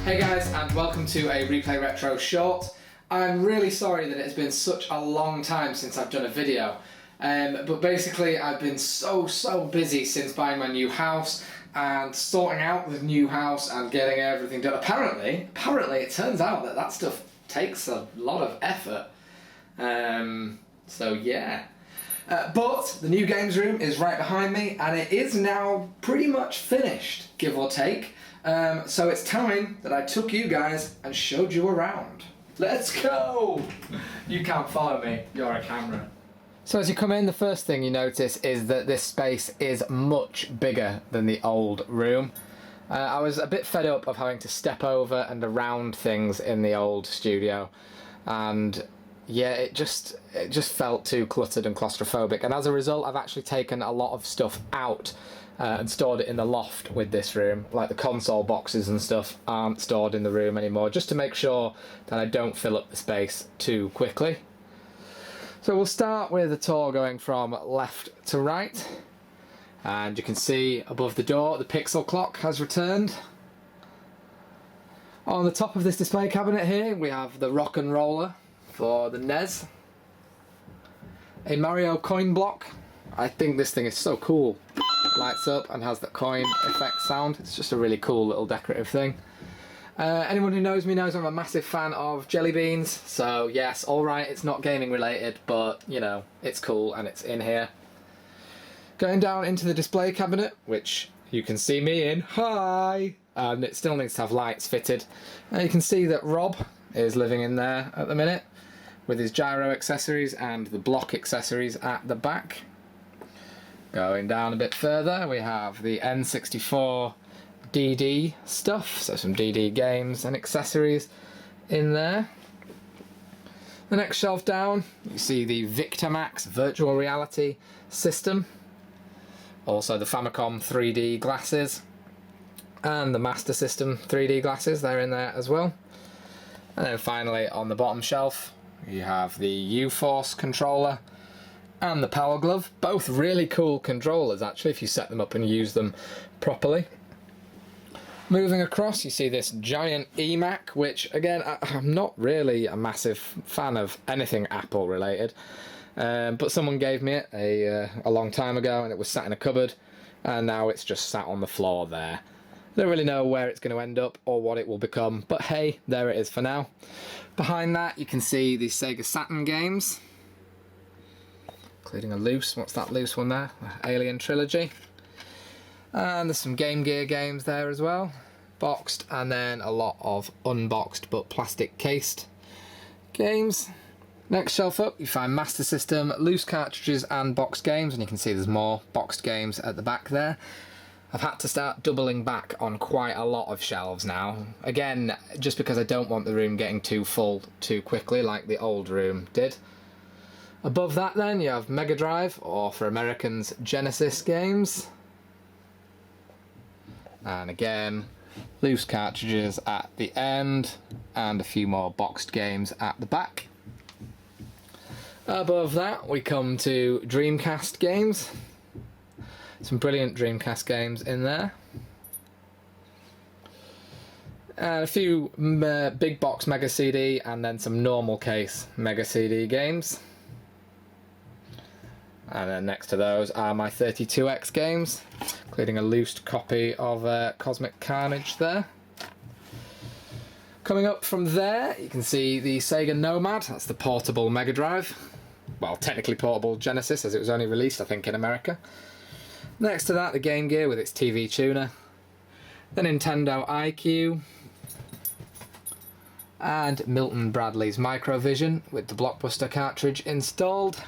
Hey guys, and welcome to a ReplayRetro short. I'm really sorry that it has been such a long time since I've done a video, but basically I've been so busy since buying my new house and sorting out the new house and getting everything done. Apparently it turns out that stuff takes a lot of effort, so yeah. But the new games room is right behind me and it is now pretty much finished, give or take. So it's time that I took you guys and showed you around. Let's go! You can't follow me, you're a camera. So as you come in, the first thing you notice is that this space is much bigger than the old room. I was a bit fed up of having to step over and around things in the old studio, and yeah, it just felt too cluttered and claustrophobic, and as a result I've actually taken a lot of stuff out and stored it in the loft with this room. Like the console boxes and stuff aren't stored in the room anymore, just to make sure that I don't fill up the space too quickly. So we'll start with a tour going from left to right, and you can see above the door the pixel clock has returned. On the top of this display cabinet here we have the rock and roller for the NES, a Mario coin block. I think this thing is so cool. Lights up and has that coin effect sound. It's just a really cool little decorative thing. Anyone who knows me knows I'm a massive fan of jelly beans, so yes, alright, it's not gaming related, but you know, it's cool and it's in here. Going down into the display cabinet, which you can see me in, hi! And it still needs to have lights fitted. And you can see that Rob is living in there at the minute, with his gyro accessories and the block accessories at the back. Going down a bit further, we have the N64 DD stuff, so some DD games and accessories in there. The next shelf down, you see the Victormax virtual reality system, also the Famicom 3D glasses, and the Master System 3D glasses, they're in there as well. And then finally on the bottom shelf, you have the U-Force controller and the Power Glove, both really cool controllers actually if you set them up and use them properly. Moving across, you see this giant eMac, which again, I'm not really a massive fan of anything Apple related, but someone gave me it a long time ago and it was sat in a cupboard, and now it's just sat on the floor there. I don't really know where it's going to end up or what it will become, but hey, there it is for now. Behind that you can see the Sega Saturn games, including a loose, what's that loose one there? Alien Trilogy. And there's some Game Gear games there as well, boxed, and then a lot of unboxed but plastic cased games. Next shelf up you find Master System, loose cartridges and boxed games, and you can see there's more boxed games at the back there. I've had to start doubling back on quite a lot of shelves now, again just because I don't want the room getting too full too quickly like the old room did. Above that then you have Mega Drive, or for Americans Genesis games, and again loose cartridges at the end and a few more boxed games at the back. Above that we come to Dreamcast games, some brilliant Dreamcast games in there, and a few big box Mega CD and then some normal case Mega CD games. And then next to those are my 32X games, including a loose copy of Cosmic Carnage there. Coming up from there, you can see the Sega Nomad, that's the portable Mega Drive. Well, technically portable Genesis, as it was only released, I think, in America. Next to that, the Game Gear with its TV tuner. The Nintendo iQ. And Milton Bradley's Microvision with the Blockbuster cartridge installed.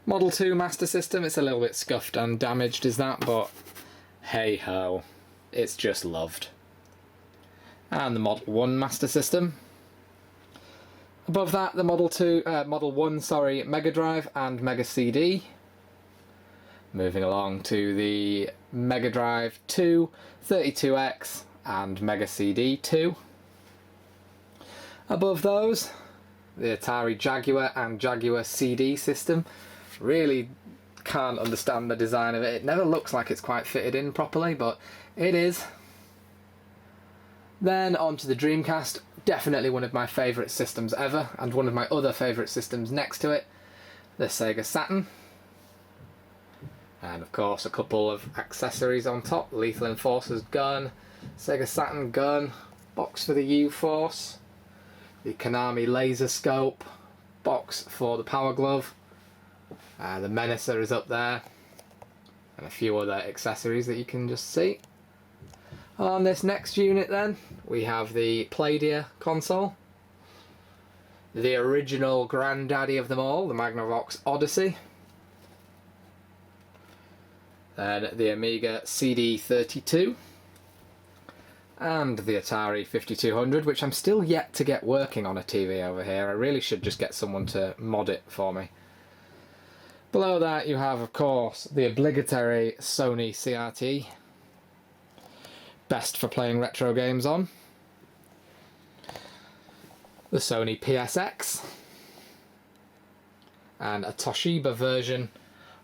Model 2 Master System, it's a little bit scuffed and damaged is that, but hey ho, it's just loved. And the Model 1 Master System. Above that the Model 1 Mega Drive and Mega CD. Moving along to the Mega Drive 2, 32X and Mega CD 2. Above those, the Atari Jaguar and Jaguar CD system. Really can't understand the design of it. It never looks like it's quite fitted in properly, but it is. Then on to the Dreamcast, definitely one of my favourite systems ever, and one of my other favourite systems next to it, the Sega Saturn. And of course a couple of accessories on top, Lethal Enforcer's gun, Sega Saturn gun, box for the U-Force, the Konami laser scope, box for the Power Glove, the Menacer is up there, and a few other accessories that you can just see. On this next unit then, we have the Playdia console, the original granddaddy of them all, the Magnavox Odyssey, then the Amiga CD32, and the Atari 5200, which I'm still yet to get working on a TV over here. I really should just get someone to mod it for me. Below that you have, of course, the obligatory Sony CRT, best for playing retro games on, the Sony PSX, and a Toshiba version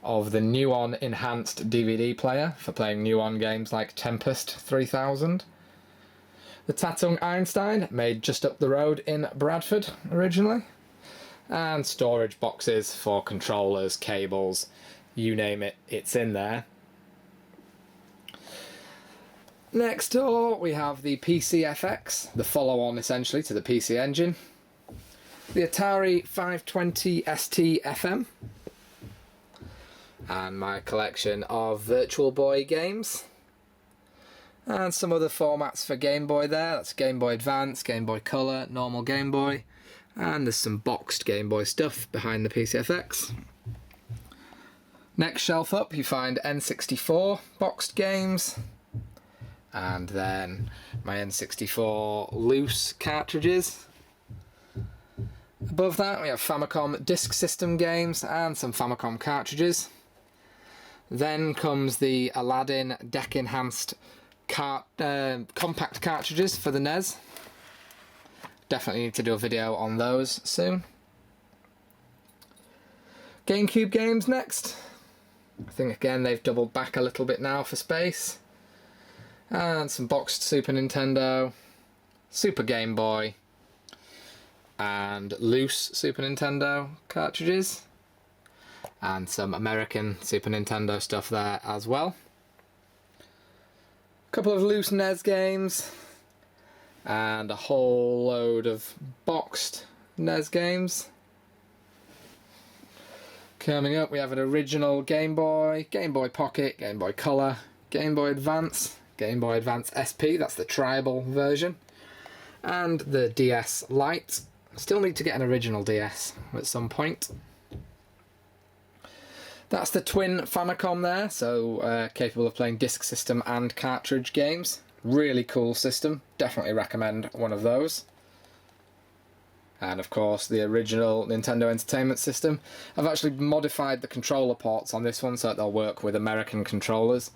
of the Nuon enhanced DVD player for playing Nuon games like Tempest 3000. The Tatung Einstein, made just up the road in Bradford originally, and storage boxes for controllers, cables, you name it, it's in there. Next door we have the PCFX, the follow-on essentially to the PC Engine, the Atari 520 ST FM, and my collection of Virtual Boy games, and some other formats for Game Boy there. That's Game Boy Advance, Game Boy Color, normal Game Boy, and there's some boxed Game Boy stuff behind the PCFX. Next shelf up you find N64 boxed games, and then my N64 loose cartridges. Above that we have Famicom Disk System games and some Famicom cartridges. Then comes the Aladdin deck enhanced compact cartridges for the NES. Definitely need to do a video on those soon. GameCube games next. I think again they've doubled back a little bit now for space. And some boxed Super Nintendo, Super Game Boy, and loose Super Nintendo cartridges, and some American Super Nintendo stuff there as well. A couple of loose NES games, and a whole load of boxed NES games. Coming up we have an original Game Boy, Game Boy Pocket, Game Boy Color, Game Boy Advance, Game Boy Advance SP, that's the tribal version, and the DS Lite. Still need to get an original DS at some point. That's the twin Famicom there, so capable of playing disk system and cartridge games. Really cool system, definitely recommend one of those. And of course the original Nintendo Entertainment System. I've actually modified the controller ports on this one so that they'll work with American controllers.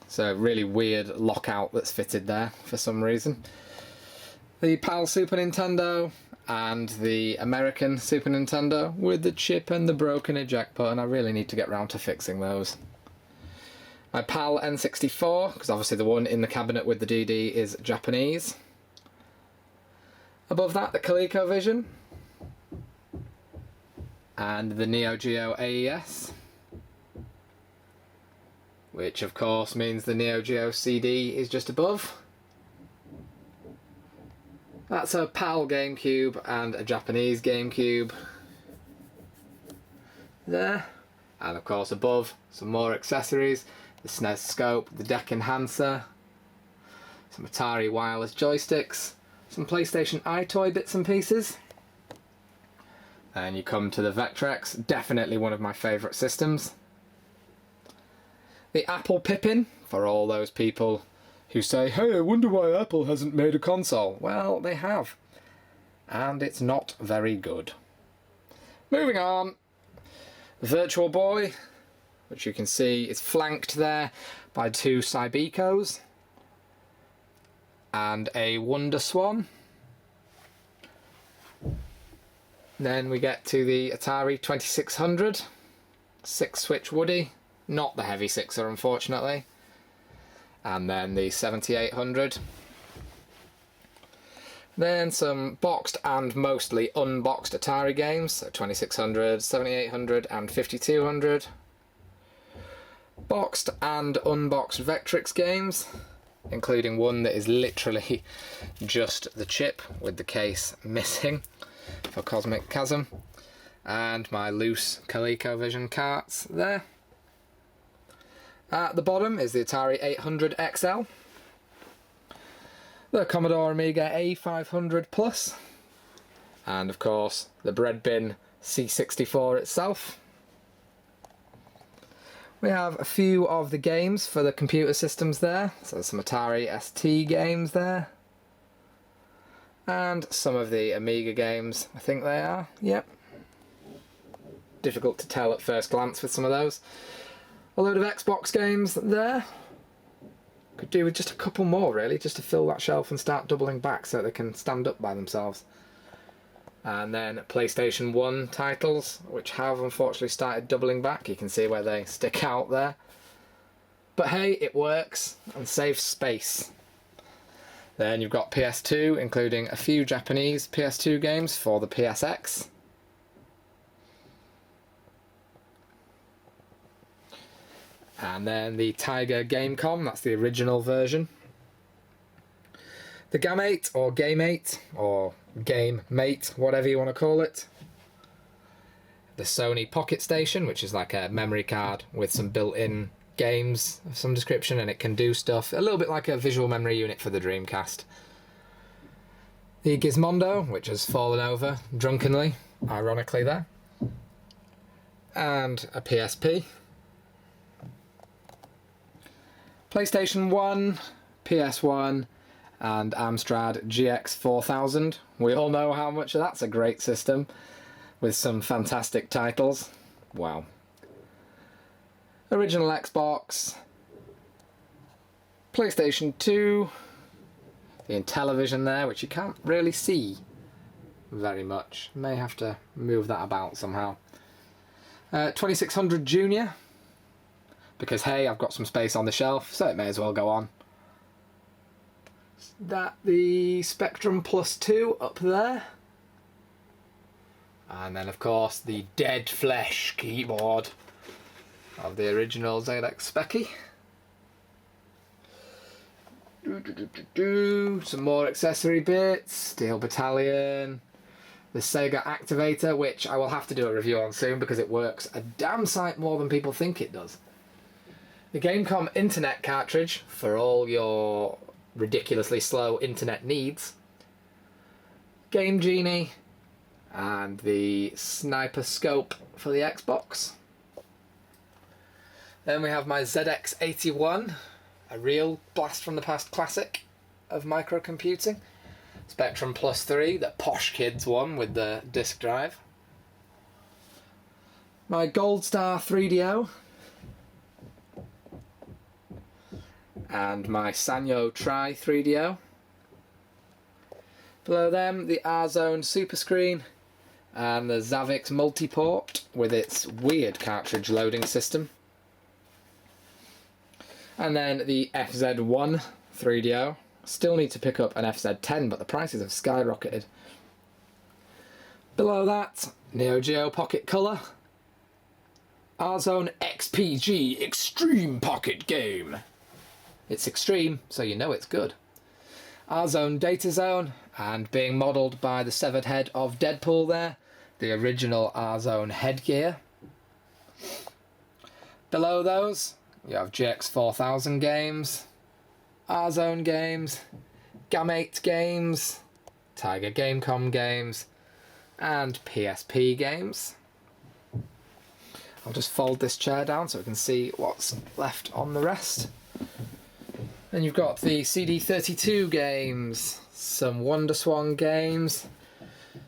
So really weird lockout that's fitted there for some reason. The PAL Super Nintendo and the American Super Nintendo with the chip and the broken eject button. I really need to get round to fixing those. My PAL N64, because obviously the one in the cabinet with the DD is Japanese. Above that the ColecoVision and the Neo Geo AES, which of course means the Neo Geo CD is just above. That's a PAL GameCube and a Japanese GameCube there. And of course above, some more accessories, the SNES scope, the deck enhancer, some Atari wireless joysticks, some PlayStation iToy bits and pieces. And you come to the Vectrex, definitely one of my favourite systems. The Apple Pippin, for all those people who say, hey, I wonder why Apple hasn't made a console. Well, they have. And it's not very good. Moving on. Virtual Boy, which you can see is flanked there by two Cybecos and a Wonder Swan. Then we get to the Atari 2600, 6-switch Woody, not the heavy sixer unfortunately, and then the 7800. Then some boxed and mostly unboxed Atari games, so 2600, 7800 and 5200. Boxed and unboxed Vectrix games, including one that is literally just the chip with the case missing for Cosmic Chasm, and my loose ColecoVision carts there. At the bottom is the Atari 800 XL, the Commodore Amiga A500 Plus, and of course the bread bin C64 itself. We have a few of the games for the computer systems there, so some Atari ST games there, and some of the Amiga games, I think they are, yep. Difficult to tell at first glance with some of those. A load of Xbox games there. Could do with just a couple more really, just to fill that shelf and start doubling back so they can stand up by themselves. And then PlayStation 1 titles, which have unfortunately started doubling back. You can see where they stick out there. But hey, it works and saves space. Then you've got PS2, including a few Japanese PS2 games for the PSX. And then the Tiger Gamecom, that's the original version. The Gamate, or Gamate, or Game Mate, whatever you want to call it. The Sony Pocket Station, which is like a memory card with some built-in games of some description, and it can do stuff a little bit like a visual memory unit for the Dreamcast. The Gizmondo, which has fallen over drunkenly, ironically there. And a PSP. PlayStation 1, PS1, and Amstrad GX 4000. We all know how much of that's a great system, with some fantastic titles. Wow. Original Xbox, PlayStation 2, the Intellivision there, which you can't really see very much. May have to move that about somehow. 2600 Junior. Because hey, I've got some space on the shelf, so it may as well go on. That the Spectrum Plus 2 up there. And then of course the dead flesh keyboard of the original ZX Speccy. Some more accessory bits, Steel Battalion, the Sega Activator, which I will have to do a review on soon because it works a damn sight more than people think it does. The Gamecom internet cartridge for all your ridiculously slow internet needs. Game Genie, and the Sniper Scope for the Xbox. Then we have my ZX81, a real blast from the past classic of microcomputing. Spectrum Plus 3, the posh kids one with the disk drive. My Gold Star 3DO. And my Sanyo Tri 3DO. Below them, the R-Zone Super Screen and the Zavix Multiport with its weird cartridge loading system. And then the FZ1 3DO. Still need to pick up an FZ10, but the prices have skyrocketed. Below that, Neo Geo Pocket Color. R-Zone XPG Extreme Pocket Game. It's extreme, so you know it's good. R-Zone Data Zone, and being modelled by the severed head of Deadpool there, the original R-Zone headgear. Below those, you have GX 4000 games, R-Zone games, Gamate games, Tiger Gamecom games, and PSP games. I'll just fold this chair down so we can see what's left on the rest. Then you've got the CD32 games, some Wonder Swan games,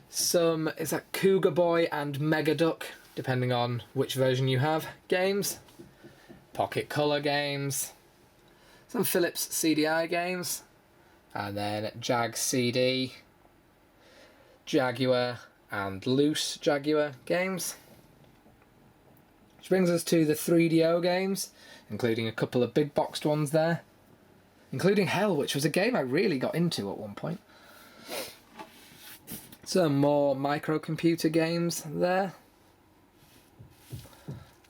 some, is that Cougar Boy and Mega Duck, depending on which version you have, games, Pocket Color games, some Philips CDI games, and then Jag CD, Jaguar and loose Jaguar games. Which brings us to the 3DO games, including a couple of big boxed ones there. including Hell, which was a game I really got into at one point. Some more microcomputer games there.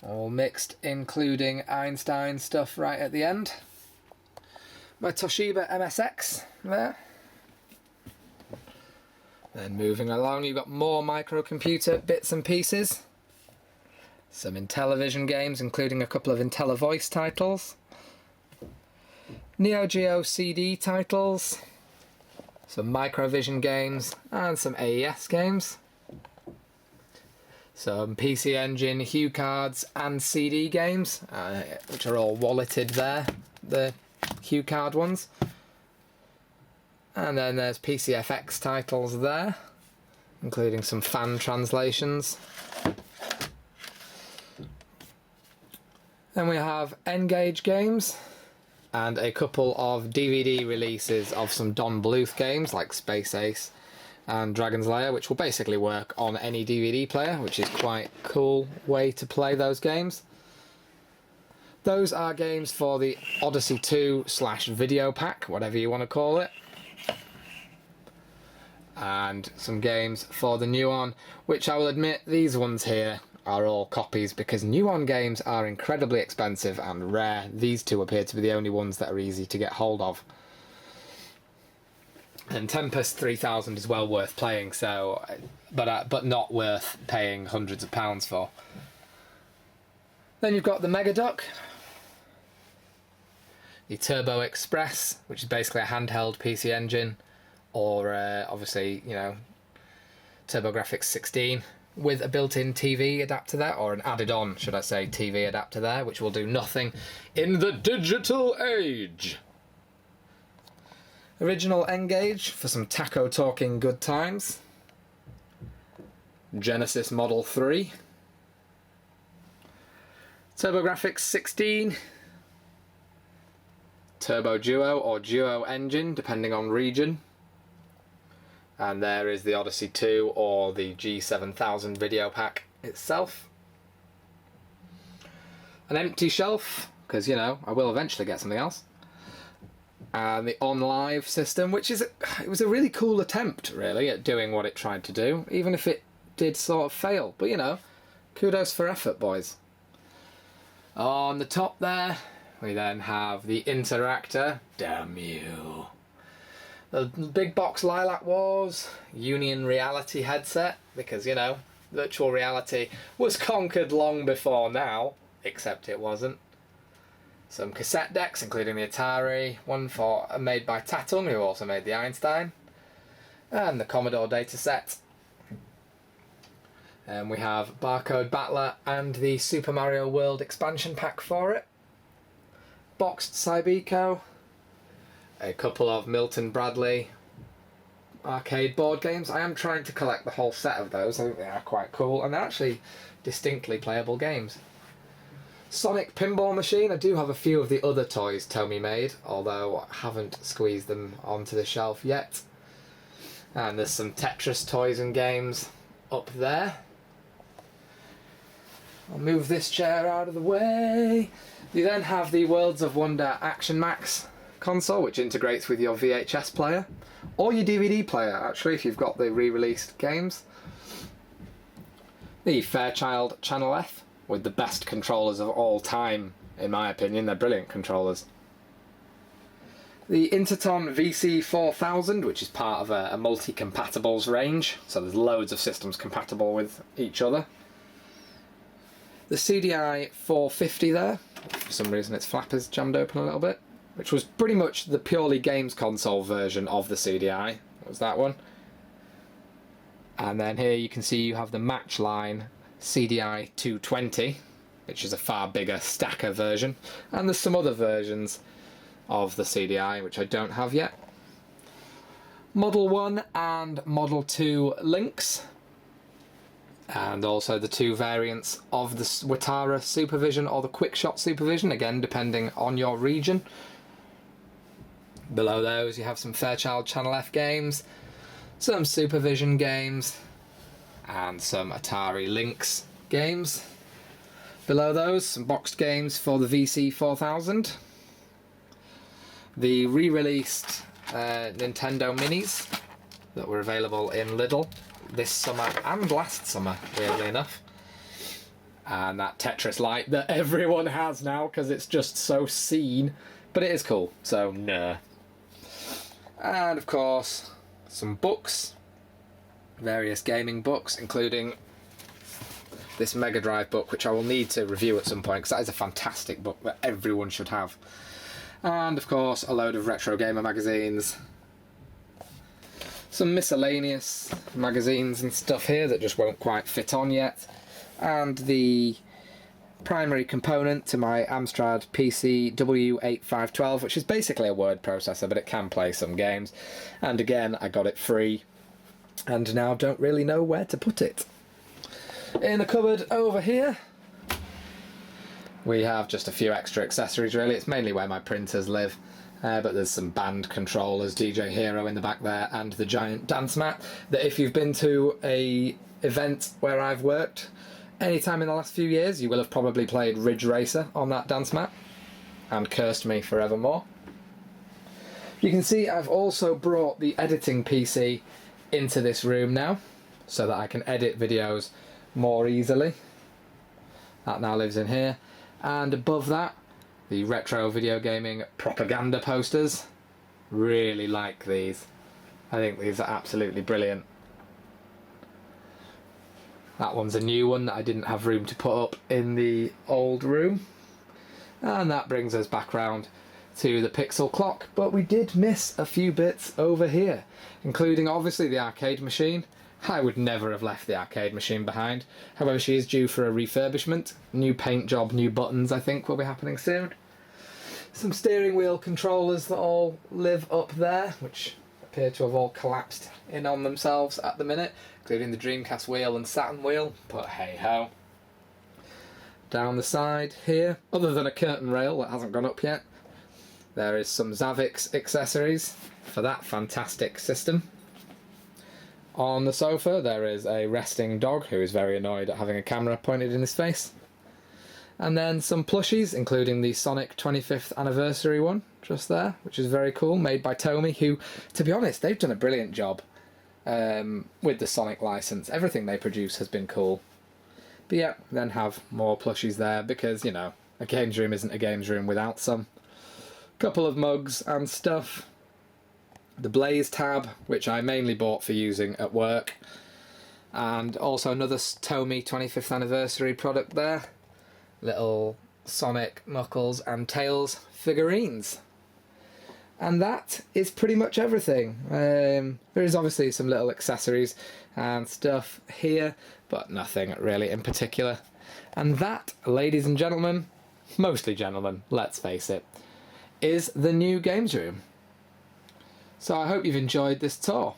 All mixed, including Einstein stuff right at the end. My Toshiba MSX there. Then moving along, you've got more microcomputer bits and pieces. Some Intellivision games, including a couple of IntelliVoice titles. Neo Geo CD titles. Some Microvision games, and some AES games. Some PC Engine, Hue cards, and CD games, which are all walleted there, the Hue card ones. And then there's PCFX titles there, including some fan translations. Then we have N-Gage games, and a couple of DVD releases of some Don Bluth games, like Space Ace and Dragon's Lair, which will basically work on any DVD player, which is quite a cool way to play those games. Those are games for the Odyssey 2/video pack, whatever you want to call it. And some games for the Nuon, which I will admit, these ones here are all copies because Nuon games are incredibly expensive and rare. These two appear to be the only ones that are easy to get hold of. And Tempest 3000 is well worth playing, so but not worth paying hundreds of pounds for. Then you've got the Megaduck, the Turbo Express, which is basically a handheld PC Engine, or obviously, you know, TurboGrafx 16 with a built-in TV adapter there, or an added-on, should I say, TV adapter there, which will do nothing in the digital age. Original N-Gage for some taco talking good times. Genesis Model 3. TurboGrafx 16. Turbo Duo or Duo Engine, depending on region. And there is the Odyssey 2 or the G7000 video pack itself. An empty shelf, because, you know, I will eventually get something else. And the OnLive system, which is it was a really cool attempt, really, at doing what it tried to do, even if it did sort of fail. But, you know, kudos for effort, boys. On the top there, we then have the Interactor. Damn you. The big box Lilac Wars, Union Reality headset, because, you know, virtual reality was conquered long before now, except it wasn't. Some cassette decks, including the Atari, one made by Tatum, who also made the Einstein, and the Commodore dataset. And we have Barcode Battler and the Super Mario World expansion pack for it. Boxed Cybeco, a couple of Milton Bradley arcade board games. I am trying to collect the whole set of those. I think they are quite cool, and they're actually distinctly playable games. Sonic Pinball Machine. I do have a few of the other toys Tomy made, although I haven't squeezed them onto the shelf yet. And there's some Tetris toys and games up there. I'll move this chair out of the way. You then have the Worlds of Wonder Action Max console, which integrates with your VHS player, or your DVD player, actually, if you've got the re-released games. The Fairchild Channel F, with the best controllers of all time, in my opinion. They're brilliant controllers. The Interton VC4000, which is part of a multi-compatibles range, so there's loads of systems compatible with each other. The CDI 450 there, for some reason its flapper's jammed open a little bit, which was pretty much the purely games console version of the CDI, was that one. And then here you can see you have the Matchline CDI 220, which is a far bigger stacker version, and there's some other versions of the CDI which I don't have yet. Model 1 and Model 2 links, and also the two variants of the Watara Supervision or the Quickshot Supervision, again depending on your region. Below those you have some Fairchild Channel F games, some Supervision games, and some Atari Lynx games. Below those, some boxed games for the VC4000. the re-released Nintendo Minis that were available in Lidl this summer and last summer, weirdly enough. And that Tetris light that everyone has now because it's just so seen, but it is cool, so nah. And of course, some books, various gaming books, including this Mega Drive book, which I will need to review at some point because that is a fantastic book that everyone should have. And of course, a load of retro gamer magazines, some miscellaneous magazines and stuff here that just won't quite fit on yet, and the primary component to my Amstrad PC W8512, which is basically a word processor, but it can play some games. And again, I got it free, and now don't really know where to put it. In the cupboard over here, we have just a few extra accessories really. It's mainly where my printers live, but there's some band controllers, DJ Hero in the back there, and the giant dance mat that if you've been to a event where I've worked anytime in the last few years, you will have probably played Ridge Racer on that dance mat and cursed me forevermore. You can see I've also brought the editing PC into this room now so that I can edit videos more easily. That now lives in here. And above that, the retro video gaming propaganda posters. Really like these. I think these are absolutely brilliant. That one's a new one that I didn't have room to put up in the old room. And that brings us back round to the pixel clock, but we did miss a few bits over here, including obviously the arcade machine. I would never have left the arcade machine behind. However, she is due for a refurbishment. New paint job, new buttons, I think, will be happening soon. Some steering wheel controllers that all live up there, which appear to have all collapsed in on themselves at the minute, including the Dreamcast wheel and Saturn wheel, but hey ho. Down the side here, other than a curtain rail that hasn't gone up yet, there is some Zavix accessories for that fantastic system. On the sofa there is a resting dog who is very annoyed at having a camera pointed in his face. And then some plushies, including the Sonic 25th anniversary one, just there, which is very cool, made by Tomy, who, to be honest, they've done a brilliant job with the Sonic license. Everything they produce has been cool. But yeah, then have more plushies there, because, you know, a games room isn't a games room without some. Couple of mugs and stuff. The Blaze tab, which I mainly bought for using at work. And also another Tomy 25th anniversary product there. Little Sonic, Knuckles and Tails figurines. And that is pretty much everything. There is obviously some little accessories and stuff here, but nothing really in particular. And that, ladies and gentlemen, mostly gentlemen, let's face it, is the new games room. So I hope you've enjoyed this tour.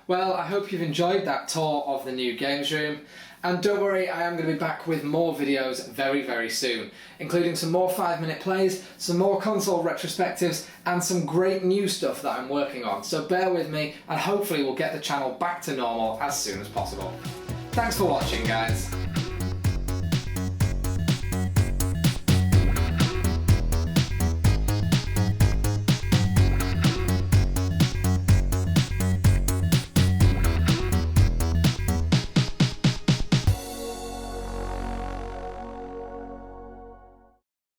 Well, I hope you've enjoyed that tour of the new games room. And don't worry, I am going to be back with more videos very, very soon, including some more 5-minute plays, some more console retrospectives, and some great new stuff that I'm working on. So bear with me, and hopefully we'll get the channel back to normal as soon as possible. Thanks for watching, guys.